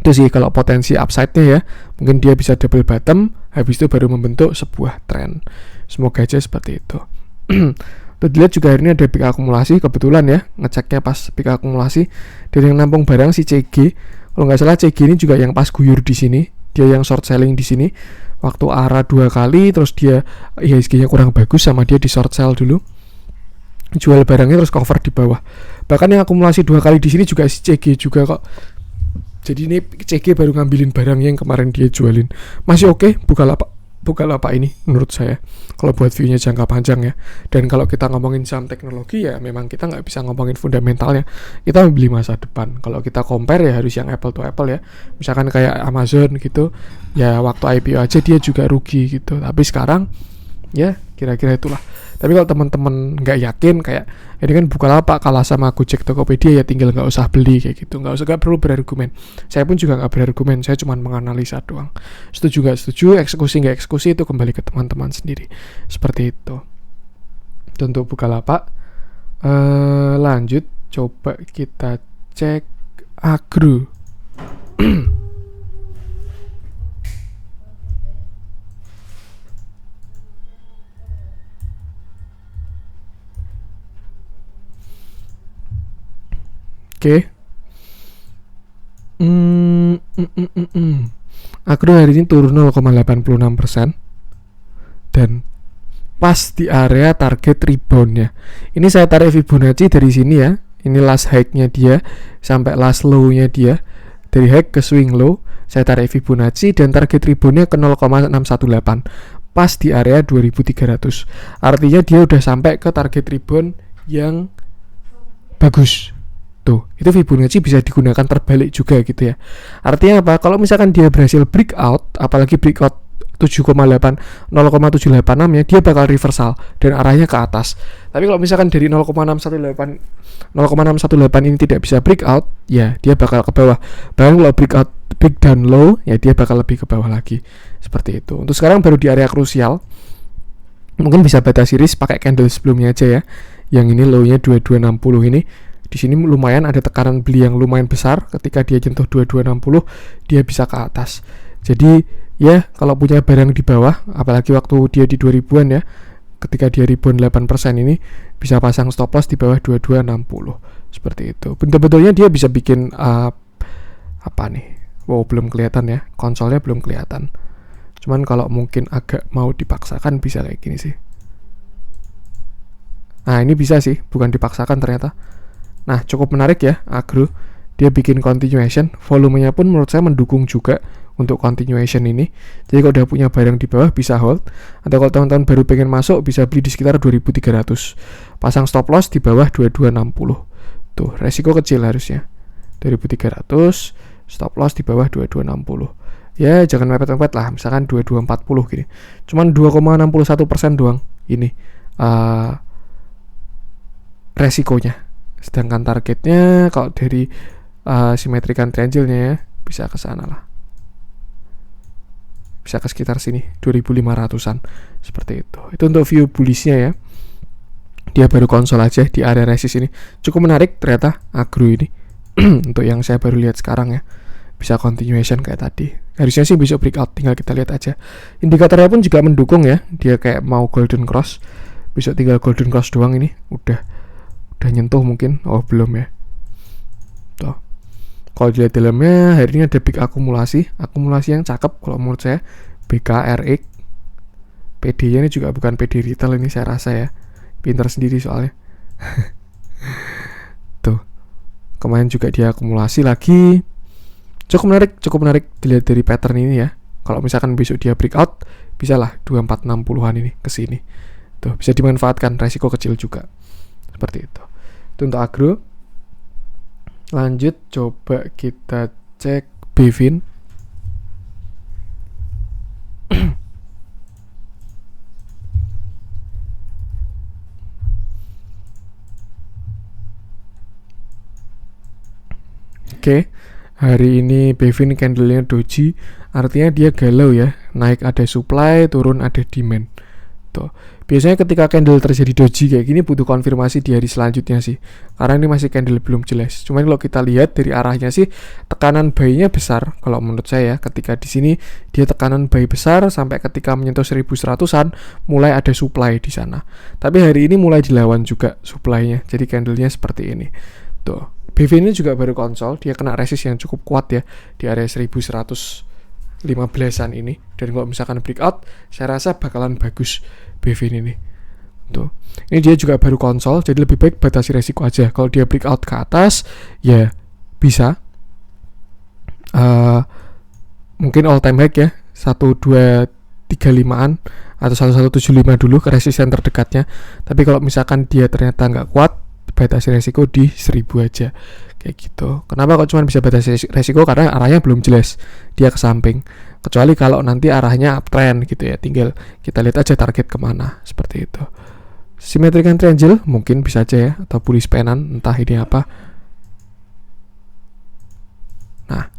Itu sih kalau potensi upside-nya ya, mungkin dia bisa double bottom, habis itu baru membentuk sebuah trend. Semoga aja seperti itu. Tuh dilihat juga hari ini ada peak akumulasi, kebetulan ya ngeceknya pas peak akumulasi. Dan yang nampung barang si CG, kalau nggak salah CG ini juga yang pas guyur di sini, dia yang short selling di sini. Waktu arah 2 kali, terus dia IHSG-nya kurang bagus sama dia di short sell dulu, jual barangnya terus cover di bawah. Bahkan yang akumulasi 2 kali di sini juga si CG juga kok. Jadi ini CG baru ngambilin barang yang kemarin dia jualin. Masih oke, Bukalapak ini menurut saya kalau buat view-nya jangka panjang ya. Dan kalau kita ngomongin saham teknologi ya memang kita nggak bisa ngomongin fundamentalnya, kita beli masa depan. Kalau kita compare ya harus yang apple to apple ya. Misalkan kayak Amazon gitu, ya waktu IPO aja dia juga rugi gitu, tapi sekarang ya kira-kira itulah. Tapi kalau teman-teman nggak yakin, kayak ini kan Bukalapak kalah sama Gojek, Tokopedia, ya tinggal nggak usah beli kayak gitu, nggak perlu berargumen. Saya pun juga nggak berargumen, saya cuma menganalisa doang. Setuju nggak setuju, eksekusi nggak eksekusi, itu kembali ke teman-teman sendiri, seperti itu. Untuk Bukalapak, lanjut coba kita cek agro. Oke. Agro hari ini turun 0,86% dan pas di area target reboundnya. Ini saya tarik Fibonacci dari sini ya. Ini last high-nya dia sampai last low-nya dia. Dari high ke swing low, saya tarik Fibonacci dan target reboundnya ke 0,618. Pas di area 2300. Artinya dia udah sampai ke target rebound yang bagus. Tuh, itu Fibonacci bisa digunakan terbalik juga gitu ya. Artinya apa? Kalau misalkan dia berhasil breakout, apalagi breakout 0,786 ya, dia bakal reversal dan arahnya ke atas. Tapi kalau misalkan dari 0,618 ini tidak bisa breakout, ya dia bakal ke bawah. Bahkan kalau break down low, ya dia bakal lebih ke bawah lagi. Seperti itu. Untuk sekarang baru di area krusial. Mungkin bisa batasi risk pakai candle sebelumnya aja ya. Yang ini low-nya 2260 ini. Di sini lumayan ada tekanan beli yang lumayan besar. Ketika dia jentuh 2260, dia bisa ke atas. Jadi ya kalau punya barang di bawah, apalagi waktu dia di 2000-an ya, ketika dia rebound 8% ini bisa pasang stop loss di bawah 2260 seperti itu. Bentuk-bentuknya dia bisa bikin apa nih? Wow, belum kelihatan ya, konsolnya belum kelihatan. Cuman kalau mungkin agak mau dipaksakan bisa kayak gini sih. Nah, ini bisa sih, bukan dipaksakan ternyata. Nah, cukup menarik ya, Agro. Dia bikin continuation, volumenya pun menurut saya mendukung juga untuk continuation ini. Jadi kalau udah punya barang di bawah bisa hold, atau kalau teman-teman baru pengen masuk bisa beli di sekitar 2300. Pasang stop loss di bawah 2260. Tuh, resiko kecil harusnya. 2300, stop loss di bawah 2260. Ya, jangan mepet-mepet lah, misalkan 2240 gini. Cuman 2,61% doang ini resikonya. Sedangkan targetnya kalau dari simetrikan triangle-nya ya, bisa ke sana lah. Bisa ke sekitar sini, 2500-an. Seperti itu. Itu untuk view bullish-nya ya. Dia baru konsol aja di area resist ini. Cukup menarik ternyata Agro ini. Untuk yang saya baru lihat sekarang ya. Bisa continuation kayak tadi. Harusnya sih besok breakout, tinggal kita lihat aja. Indikatornya pun juga mendukung ya. Dia kayak mau golden cross. Besok tinggal golden cross doang ini. Udah nyentuh mungkin. Oh, belum ya. Tuh. Kalau dilihat dalamnya, hari ini ada big akumulasi yang cakep kalau menurut saya. BKRX. PD-nya ini juga bukan PD retail ini saya rasa ya. Pinter sendiri soalnya. Tuh. Kemarin juga dia akumulasi lagi. Cukup menarik dilihat dari pattern ini ya. Kalau misalkan besok dia breakout, bisalah 2460-an ini ke sini. Tuh, bisa dimanfaatkan, resiko kecil juga. Seperti itu. Itu untuk Agro. Lanjut, coba kita cek Bevin. Oke, hari ini Bevin candle-nya doji, artinya dia galau ya. Naik ada supply, turun ada demand. Tuh. Biasanya ketika candle terjadi doji kayak gini butuh konfirmasi di hari selanjutnya sih. Karena ini masih candle belum jelas. Cuman kalau kita lihat dari arahnya sih tekanan buy-nya besar kalau menurut saya. Ketika di sini dia tekanan buy besar sampai ketika menyentuh 1100-an mulai ada supply di sana. Tapi hari ini mulai dilawan juga supply-nya. Jadi candle-nya seperti ini. Tuh. BV ini juga baru konsol, dia kena resist yang cukup kuat ya di area 1115-an ini. Dan kalau misalkan breakout, saya rasa bakalan bagus BV ini. Tuh. Ini dia juga baru konsol, jadi lebih baik batasi resiko aja. Kalau dia breakout ke atas, ya bisa. Mungkin all time high ya, 1235-an atau 1175 dulu ke resist yang terdekatnya. Tapi kalau misalkan dia ternyata nggak kuat, batasi resiko di 1000 aja kayak gitu. Kenapa kok cuma bisa batasi resiko? Karena arahnya belum jelas, dia ke samping. Kecuali kalau nanti arahnya uptrend gitu ya, tinggal kita lihat aja target kemana, seperti itu. Symmetrical triangle mungkin bisa aja ya, atau bullish penan, entah ini apa. Nah,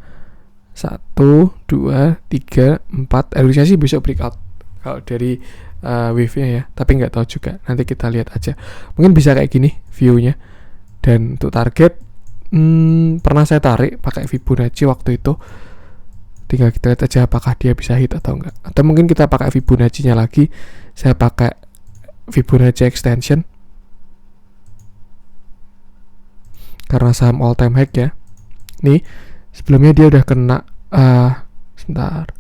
1, 2, 3, 4 harusnya sih besok breakout kalau dari wave-nya ya, tapi nggak tahu juga, nanti kita lihat aja. Mungkin bisa kayak gini view-nya. Dan untuk target pernah saya tarik pakai Fibonacci waktu itu, tinggal kita lihat aja apakah dia bisa hit atau enggak. Atau mungkin kita pakai Fibonacci-nya lagi, saya pakai Fibonacci extension karena saham all time high ya. Nih sebelumnya dia udah kena sebentar.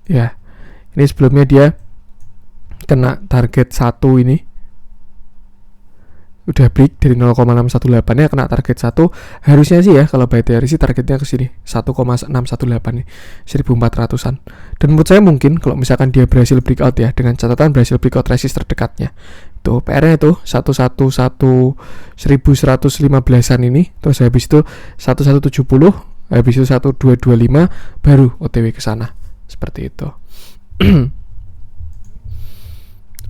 Ya, ini sebelumnya dia kena target 1 ini. Udah break dari 0,618 nya kena target 1. Harusnya sih ya kalau buy theory sih targetnya ke sini 1,618 nih, 1400-an. Dan menurut saya mungkin kalau misalkan dia berhasil breakout ya, dengan catatan berhasil breakout resist terdekatnya. Tuh PR-nya tuh 1115-an ini, terus habis itu 1170, habis itu 1225 baru OTW ke sana. Seperti itu.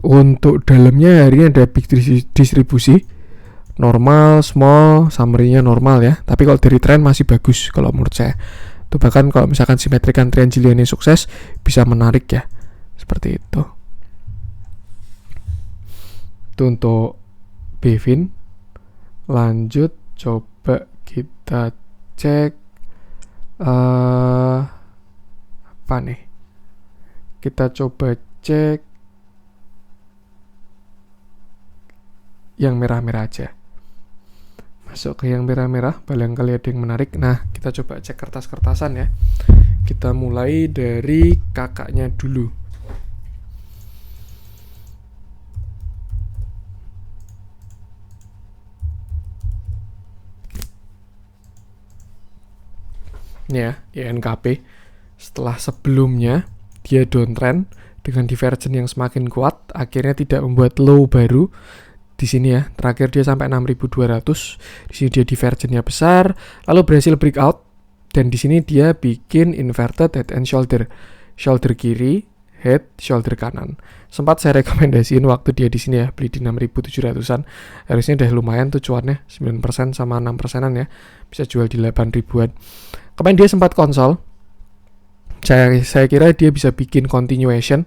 Untuk dalamnya hari ini ada big distribusi, normal, small, summary-nya normal ya. Tapi kalau dari trend masih bagus kalau menurut saya. Tuh bahkan kalau misalkan symmetrical triangle ini sukses, bisa menarik ya. Seperti itu. Itu untuk Bevin. Lanjut coba kita cek apa apa nih? Kita coba cek yang merah-merah aja. Masuk ke yang merah-merah, barangkali ada yang menarik. Nah, kita coba cek kertas-kertasan ya. Kita mulai dari kakaknya dulu. Ini ya, INKP. Setelah sebelumnya dia downtrend dengan divergence yang semakin kuat, akhirnya tidak membuat low baru. Di sini ya, terakhir dia sampai 6.200. Di sini dia divergence-nya besar, lalu berhasil breakout dan di sini dia bikin inverted head and shoulder. Shoulder kiri, head, shoulder kanan. Sempat saya rekomendasiin waktu dia di sini ya, beli di 6.700-an. Harusnya udah lumayan tuh cuannya, 9% sama 6%-an ya. Bisa jual di 8.000-an. Kemarin dia sempat konsol. Saya kira dia bisa bikin continuation.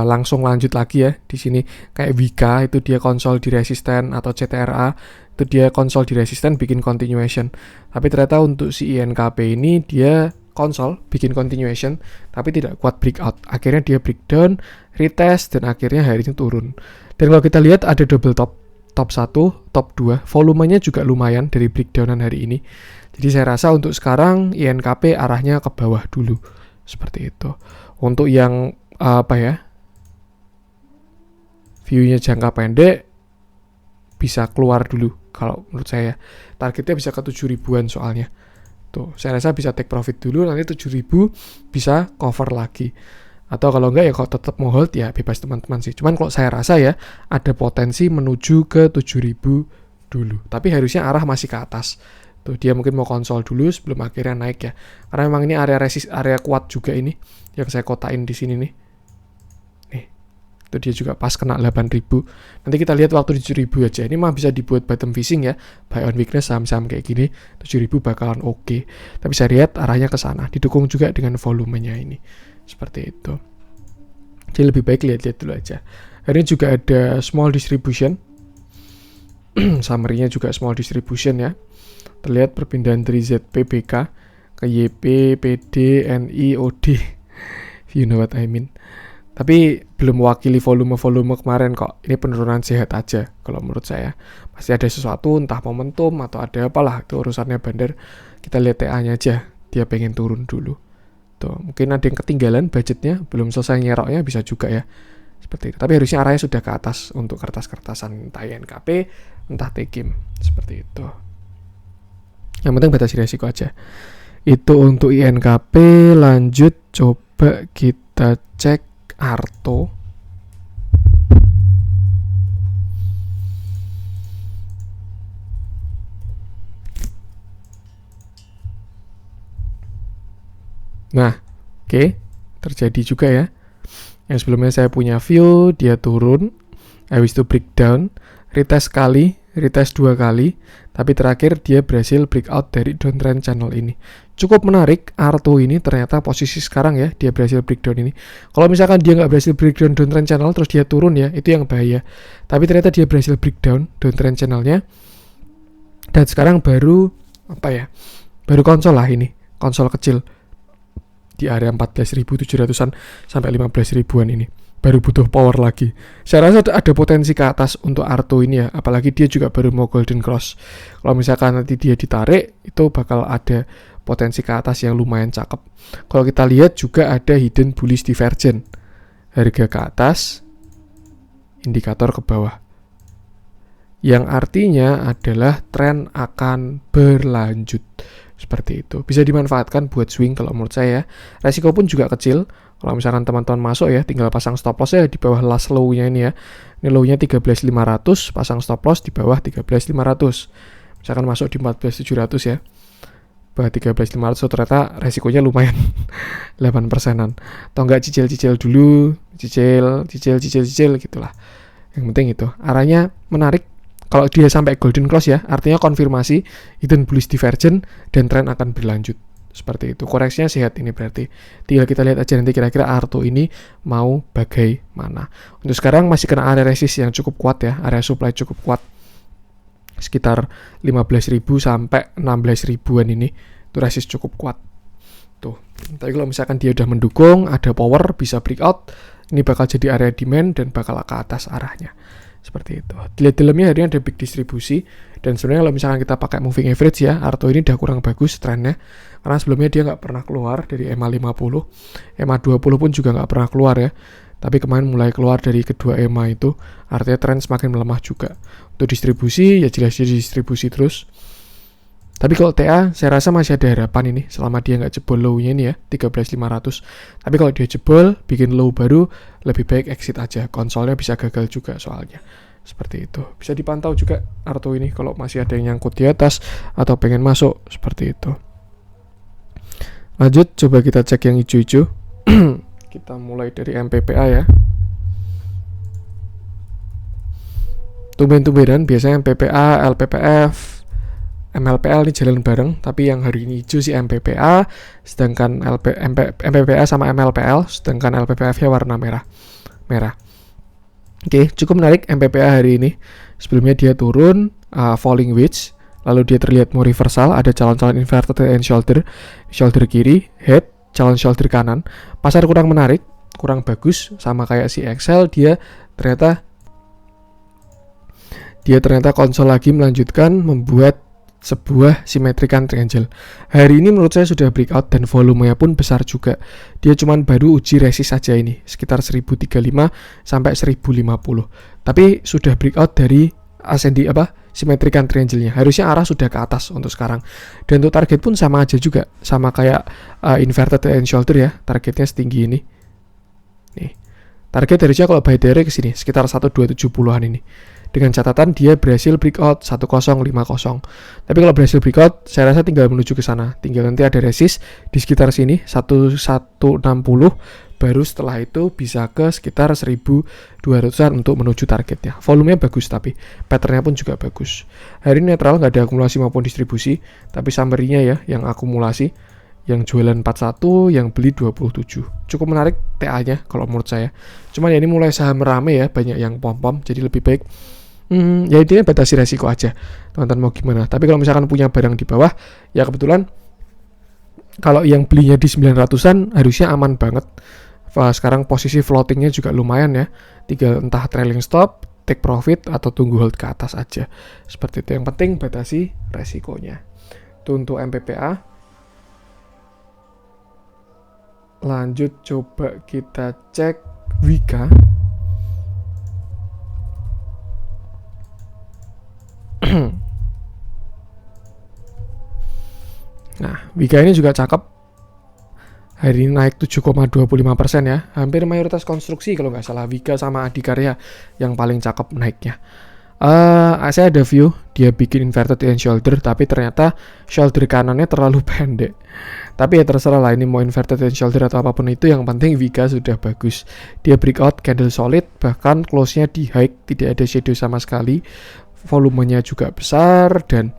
Langsung lanjut lagi ya di sini kayak Wika itu dia konsol di resisten atau CTRA itu dia konsol di resisten bikin continuation, tapi ternyata untuk si INKP ini dia konsol bikin continuation tapi tidak kuat breakout, akhirnya dia breakdown, retest dan akhirnya hari ini turun. Dan kalau kita lihat ada double top 1, top 2, volumenya juga lumayan dari breakdownan hari ini. Jadi saya rasa untuk sekarang INKP arahnya ke bawah dulu seperti itu. Untuk yang view-nya jangka pendek bisa keluar dulu kalau menurut saya. Targetnya bisa ke 7.000-an soalnya. Tuh, saya rasa bisa take profit dulu, nanti 7.000 bisa cover lagi. Atau kalau enggak ya kalau tetap mau hold ya bebas teman-teman sih. Cuman kalau saya rasa ya ada potensi menuju ke 7.000 dulu. Tapi harusnya arah masih ke atas. Tuh, dia mungkin mau konsol dulu sebelum akhirnya naik ya. Karena memang ini area kuat juga ini yang saya kotain di sini nih. Itu dia juga pas kena 8.000. Nanti kita lihat waktu di 7.000 aja. Ini mah bisa dibuat bottom fishing ya. Buy on weakness saham-saham kayak gini 7.000 bakalan oke. Tapi saya lihat arahnya ke sana. Didukung juga dengan volumenya ini. Seperti itu. Jadi lebih baik lihat-lihat dulu aja. Hari ini juga ada small distribution. Summary-nya juga small distribution ya. Terlihat perpindahan dari ZPBK ke YP, PD, NI, OD. You know what I mean. Tapi belum mewakili volume-volume kemarin kok. Ini penurunan sehat aja kalau menurut saya. Pasti ada sesuatu, entah momentum atau ada apalah. Itu urusannya bandar. Kita lihat TA-nya aja. Dia pengen turun dulu. Tuh, mungkin ada yang ketinggalan budgetnya. Belum selesai nyeroknya bisa juga ya. Seperti itu. Tapi harusnya arahnya sudah ke atas untuk kertas-kertasan entah INKP, entah TKIM. Seperti itu. Yang penting batasi resiko aja. Itu untuk INKP. Lanjut, coba kita cek Arto. Nah, oke, terjadi juga ya. Yang sebelumnya saya punya view, dia turun, habis itu breakdown, retest sekali, retest 2 kali, tapi terakhir dia berhasil breakout dari downtrend channel ini. Cukup menarik, Arto ini ternyata posisi sekarang ya, dia berhasil breakdown ini. Kalau misalkan dia nggak berhasil breakdown downtrend channel, terus dia turun ya, itu yang bahaya. Tapi ternyata dia berhasil breakdown downtrend channelnya, dan sekarang baru, baru konsol lah ini, konsol kecil. Di area 14.700-an sampai 15.000-an ini. Baru butuh power lagi. Saya rasa ada potensi ke atas untuk Arto ini ya, apalagi dia juga baru mau golden cross. Kalau misalkan nanti dia ditarik, itu bakal ada potensi ke atas yang lumayan cakep. Kalau kita lihat juga ada hidden bullish divergence. Harga ke atas, indikator ke bawah. Yang artinya adalah tren akan berlanjut. Seperti itu. Bisa dimanfaatkan buat swing kalau menurut saya. Resiko pun juga kecil. Kalau misalkan teman-teman masuk ya, tinggal pasang stop loss ya di bawah last low-nya ini ya. Ini low-nya 13.500, pasang stop loss di bawah 13.500. Misalkan masuk di 14.700 ya. Bawah 13.500 ternyata resikonya lumayan 8%-an. Atau enggak cicil-cicil dulu, cicil gitulah. Yang penting itu. Arahnya menarik. Kalau dia sampai golden cross ya, artinya konfirmasi hidden bullish divergence dan tren akan berlanjut. Seperti itu. Koreksinya sehat ini berarti. Tinggal kita lihat aja nanti kira-kira Arto ini mau bagaimana. Untuk sekarang masih kena area resist yang cukup kuat ya, area supply cukup kuat. Sekitar 15.000 sampai 16.000-an ini. Itu resist cukup kuat. Tuh. Tapi kalau misalkan dia udah mendukung, ada power, bisa breakout, ini bakal jadi area demand dan bakal ke atas arahnya. Seperti itu. Dilihat dalamnya hari ini ada big distribusi, dan sebenarnya kalau misalkan kita pakai moving average ya, Arto ini udah kurang bagus trennya, karena sebelumnya dia nggak pernah keluar dari EMA 50, EMA 20 pun juga nggak pernah keluar ya. Tapi kemarin mulai keluar dari kedua EMA itu, artinya tren semakin melemah juga. Untuk distribusi, ya jelas distribusi terus. Tapi kalau TA, saya rasa masih ada harapan ini, selama dia nggak jebol low-nya ini ya, 13.500. Tapi kalau dia jebol, bikin low baru, lebih baik exit aja. Konsolnya bisa gagal juga soalnya. Seperti itu. Bisa dipantau juga Arto ini, kalau masih ada yang nyangkut di atas, atau pengen masuk, seperti itu. Lanjut, coba kita cek yang hijau-hijau. Kita mulai dari MPPA ya. Tumben-tumbenan, biasanya MPPA, LPPF, MLPL ini jalan bareng, tapi yang hari ini hijau sih MPPA, sedangkan MPPA sama MLPL, sedangkan LPPF-nya warna merah. Oke, cukup menarik MPPA hari ini. Sebelumnya dia turun, falling wedge, lalu dia terlihat mau reversal, ada calon-calon inverted and shoulder kiri, head, calon shoulder kanan. Pasar kurang menarik, kurang bagus, sama kayak si Excel, dia ternyata konsol lagi melanjutkan membuat sebuah symmetrical triangle. Hari ini menurut saya sudah breakout dan volumenya pun besar juga. Dia cuman baru uji resist saja ini, sekitar 1035 sampai 1050. Tapi sudah breakout dari symmetrical triangle-nya. Harusnya arah sudah ke atas untuk sekarang. Dan untuk target pun sama aja juga, sama kayak inverted and shoulder ya. Targetnya setinggi ini. Nih. Target harusnya kalau buy direct ke sini sekitar 1270-an ini. Dengan catatan dia berhasil breakout 1050. Tapi kalau berhasil breakout, saya rasa tinggal menuju ke sana. Tinggal nanti ada resist di sekitar sini 1160, baru setelah itu bisa ke sekitar 1200-an untuk menuju targetnya. Volumenya bagus, tapi patternnya pun juga bagus. Hari ini netral, nggak ada akumulasi maupun distribusi, tapi summary-nya ya yang akumulasi, yang jualan 41, yang beli 27. Cukup menarik TA-nya kalau menurut saya. Cuman ya ini mulai saham rame ya, banyak yang pom-pom, jadi lebih baik ya intinya batasi resiko aja, teman-teman mau gimana. Tapi kalau misalkan punya barang di bawah, ya kebetulan kalau yang belinya di 900-an harusnya aman banget. Sekarang posisi floatingnya juga lumayan ya, tinggal entah trailing stop, take profit, atau tunggu hold ke atas aja. Seperti itu, yang penting batasi resikonya. Itu untuk MPPA. Lanjut coba kita cek Wika. Nah, Wika ini juga cakep. Hari ini naik 7,25% ya. Hampir mayoritas konstruksi kalau nggak salah. Wika sama Adikarya yang paling cakep naiknya. Saya ada view dia bikin inverted and shoulder, tapi ternyata shoulder kanannya terlalu pendek. Tapi ya terserah lah, ini mau inverted and shoulder atau apapun itu, yang penting Wika sudah bagus. Dia breakout candle solid, bahkan close-nya di high, tidak ada shadow sama sekali. Volumenya juga besar dan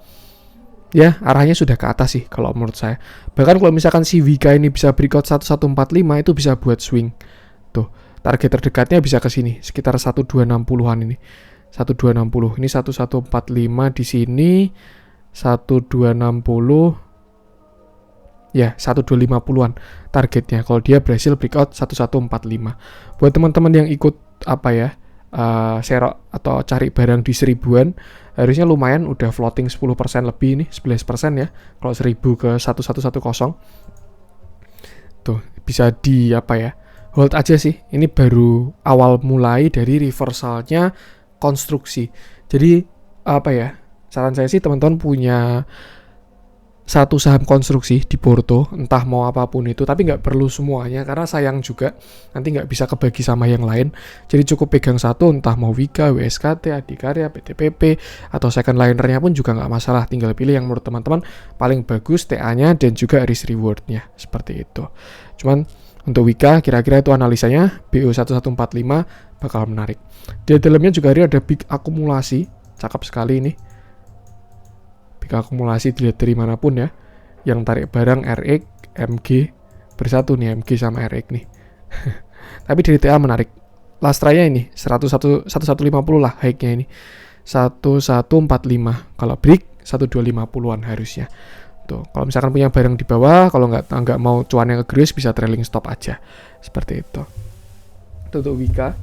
ya arahnya sudah ke atas sih kalau menurut saya. Bahkan kalau misalkan si Wika ini bisa breakout 1145 itu bisa buat swing. Tuh, target terdekatnya bisa ke sini sekitar 1260-an ini. 1260. Ini 1145 di sini 1260 ya 1250-an targetnya kalau dia berhasil breakout 1145. Buat teman-teman yang ikut serok atau cari barang di 1000-an, harusnya lumayan udah floating 10% lebih nih, 11% ya. Kalau 1000 ke 1110. Tuh, bisa di hold aja sih. Ini baru awal mulai dari reversalnya konstruksi. Jadi saran saya sih teman-teman punya satu saham konstruksi di Porto, entah mau apapun itu, tapi nggak perlu semuanya karena sayang juga nanti nggak bisa kebagi sama yang lain. Jadi cukup pegang satu, entah mau Wika, WSKT, Adikarya, PTPP, atau second linernya pun juga nggak masalah. Tinggal pilih yang menurut teman-teman paling bagus TA-nya dan juga risk reward-nya, seperti itu. Cuman untuk Wika kira-kira itu analisanya BO1145 bakal menarik. Di dalamnya juga ada big akumulasi, cakep sekali ini. Akumulasi dilihat dari manapun ya, yang tarik barang RX, MG bersatu nih, MG sama RX nih. Tapi dari TA menarik. Last try-nya ini 1150 lah high-nya ini 1145. Kalau break 1250-an harusnya. Tuh, kalau misalkan punya barang di bawah, kalau nggak mau cuannya kegerius bisa trailing stop aja. Seperti itu. Itu untuk Wika.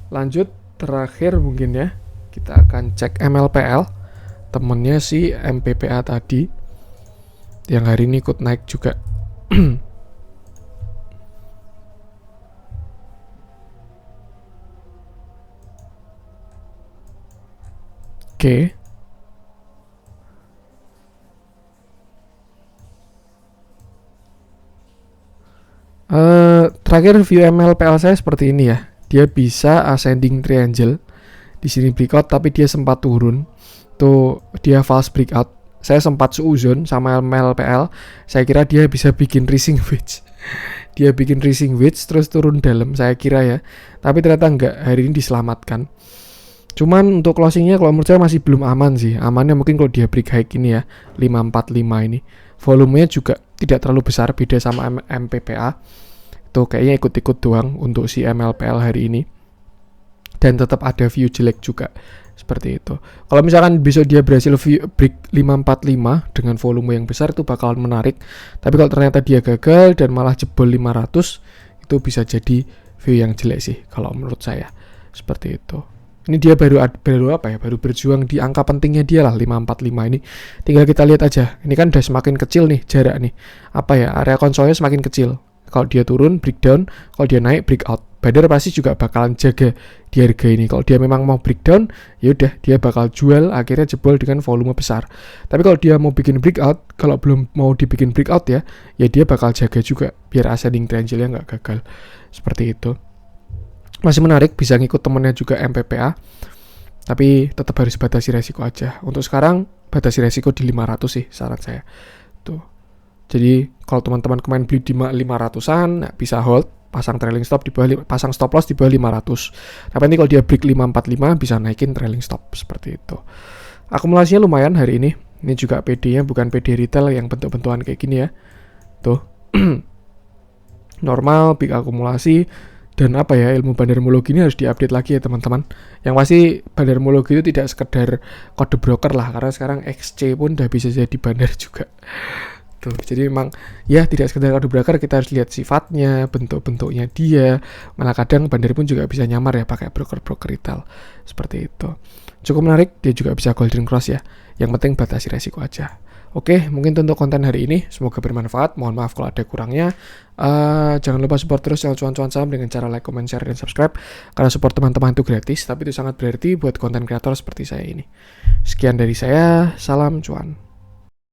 Lanjut terakhir mungkin ya. Kita akan cek MLPL. Temennya si MPPA tadi. Yang hari ini ikut naik juga. Oke. Terakhir view MLPL saya seperti ini ya. Dia bisa ascending triangle. Di sini breakout tapi dia sempat turun. Tuh dia false breakout. Saya sempat seuzon sama MLPL. Saya kira dia bisa bikin rising wedge. Dia bikin rising wedge terus turun dalam saya kira ya. Tapi ternyata enggak. Hari ini diselamatkan. Cuman untuk closingnya kalau menurut saya masih belum aman sih. Amannya mungkin kalau dia break high ini ya. 545 ini. Volumenya juga tidak terlalu besar, beda sama MPPA. Tuh kayaknya ikut-ikut doang untuk si MLPL hari ini. Dan tetap ada view jelek juga. Seperti itu. Kalau misalkan besok dia berhasil break 545 dengan volume yang besar itu bakalan menarik. Tapi kalau ternyata dia gagal dan malah jebol 500, itu bisa jadi view yang jelek sih kalau menurut saya. Seperti itu. Ini dia baru berjuang di angka pentingnya dia lah 545 ini. Tinggal kita lihat aja. Ini kan udah semakin kecil nih jarak nih. Area konsolnya semakin kecil. Kalau dia turun breakdown, kalau dia naik breakout. Bandar pasti juga bakalan jaga di harga ini. Kalau dia memang mau breakdown, ya udah dia bakal jual akhirnya jebol dengan volume besar. Tapi kalau dia mau bikin breakout, kalau belum mau dibikin breakout ya dia bakal jaga juga biar ascending triangle-nya nggak gagal. Seperti itu. Masih menarik, bisa ngikut temennya juga MPPA. Tapi tetap harus batasi resiko aja. Untuk sekarang batasi resiko di 500 sih saran saya. Tuh. Jadi kalau teman-teman kemarin beli di 500-an, bisa hold, pasang trailing stop di bawah, pasang stop loss di bawah 500. Tapi nanti kalau dia break 545 bisa naikin trailing stop seperti itu. Akumulasinya lumayan hari ini. Ini juga PD-nya bukan PD retail yang bentuk-bentukan kayak gini ya. Tuh. Normal, big akumulasi. Dan ilmu bandarmologi ini harus diupdate lagi ya teman-teman. Yang pasti bandarmologi itu tidak sekedar kode broker lah, karena sekarang XC pun udah bisa jadi bandar juga. Tuh, jadi memang ya tidak sekedar kode broker, kita harus lihat sifatnya, bentuk-bentuknya dia. Malah kadang bandar pun juga bisa nyamar ya pakai broker-broker retail. Seperti itu. Cukup menarik, dia juga bisa golden cross ya. Yang penting batasi resiko aja. Oke, mungkin untuk konten hari ini. Semoga bermanfaat. Mohon maaf kalau ada kurangnya. Jangan lupa support terus channel Cuan-Cuan Saham dengan cara like, comment, share, dan subscribe. Karena support teman-teman itu gratis, tapi itu sangat berarti buat konten kreator seperti saya ini. Sekian dari saya. Salam cuan.